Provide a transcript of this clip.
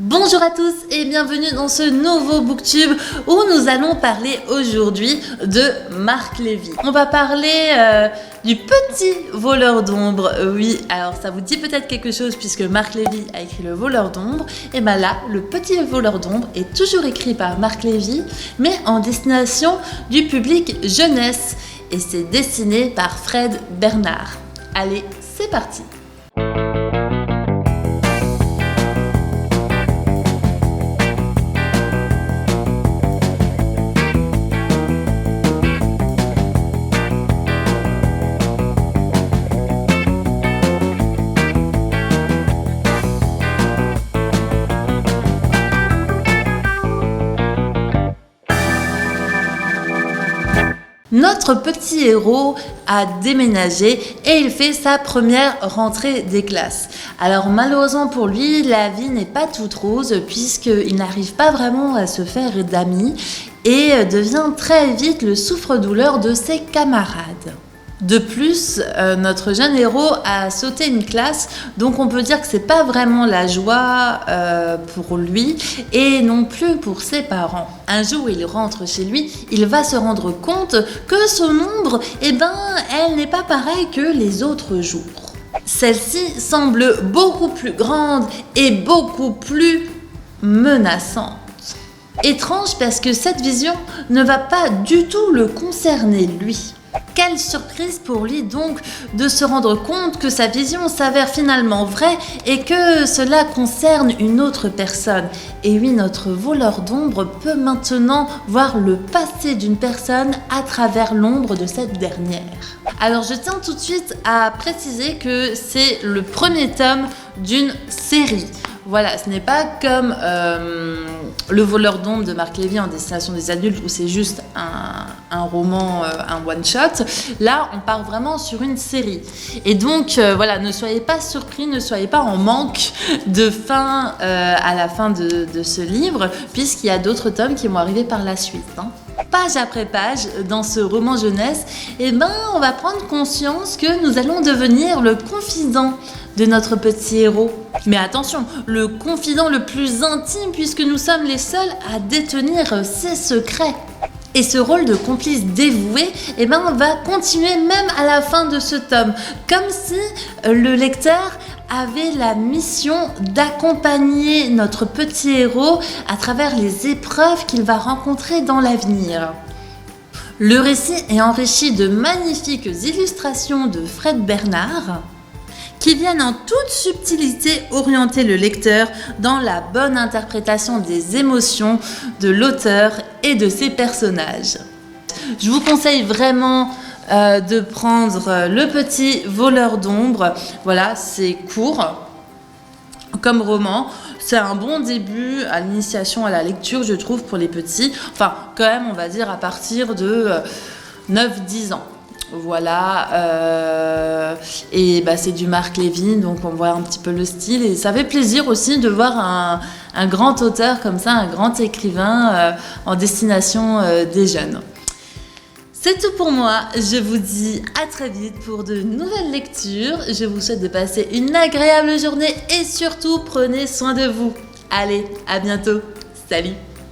Bonjour à tous et bienvenue dans ce nouveau booktube où nous allons parler aujourd'hui de Marc Lévy. On va parler du petit voleur d'ombre. Oui, alors ça vous dit peut-être quelque chose puisque Marc Lévy a écrit Le voleur d'ombre. Et bien là, le petit voleur d'ombre est toujours écrit par Marc Lévy mais en destination du public jeunesse. Et c'est dessiné par Fred Bernard. Allez, c'est parti! Notre petit héros a déménagé et il fait sa première rentrée des classes. Alors malheureusement pour lui, la vie n'est pas toute rose puisqu'il n'arrive pas vraiment à se faire d'amis et devient très vite le souffre-douleur de ses camarades. De plus, notre jeune héros a sauté une classe, donc on peut dire que c'est pas vraiment la joie pour lui et non plus pour ses parents. Un jour où il rentre chez lui, il va se rendre compte que son ombre, elle n'est pas pareille que les autres jours. Celle-ci semble beaucoup plus grande et beaucoup plus menaçante. Étrange parce que cette vision ne va pas du tout le concerner lui. Quelle surprise pour lui donc de se rendre compte que sa vision s'avère finalement vraie et que cela concerne une autre personne. Et oui, notre voleur d'ombre peut maintenant voir le passé d'une personne à travers l'ombre de cette dernière. Alors je tiens tout de suite à préciser que c'est le premier tome d'une série. Voilà, ce n'est pas comme Le voleur d'ombre de Marc Lévy en destination des adultes où c'est juste un roman, un one-shot. Là, on part vraiment sur une série. Et donc, voilà, ne soyez pas surpris, ne soyez pas en manque de fin à la fin de ce livre, puisqu'il y a d'autres tomes qui vont arriver par la suite. Page après page, dans ce roman jeunesse, on va prendre conscience que nous allons devenir le confident de notre petit héros. Mais attention, le confident le plus intime puisque nous sommes les seuls à détenir ses secrets. Et ce rôle de complice dévoué, va continuer même à la fin de ce tome. Comme si le lecteur avait la mission d'accompagner notre petit héros à travers les épreuves qu'il va rencontrer dans l'avenir. Le récit est enrichi de magnifiques illustrations de Fred Bernard qui viennent en toute subtilité orienter le lecteur dans la bonne interprétation des émotions de l'auteur et de ses personnages. Je vous conseille vraiment de prendre Le petit voleur d'ombre. Voilà, c'est court comme roman. C'est un bon début à l'initiation à la lecture, je trouve, pour les petits. Enfin, quand même, on va dire à partir de 9-10 ans. Voilà, c'est du Marc Lévy, donc on voit un petit peu le style et ça fait plaisir aussi de voir un grand auteur comme ça, un grand écrivain en destination des jeunes. C'est tout pour moi, je vous dis à très vite pour de nouvelles lectures, je vous souhaite de passer une agréable journée et surtout prenez soin de vous. Allez, à bientôt, salut!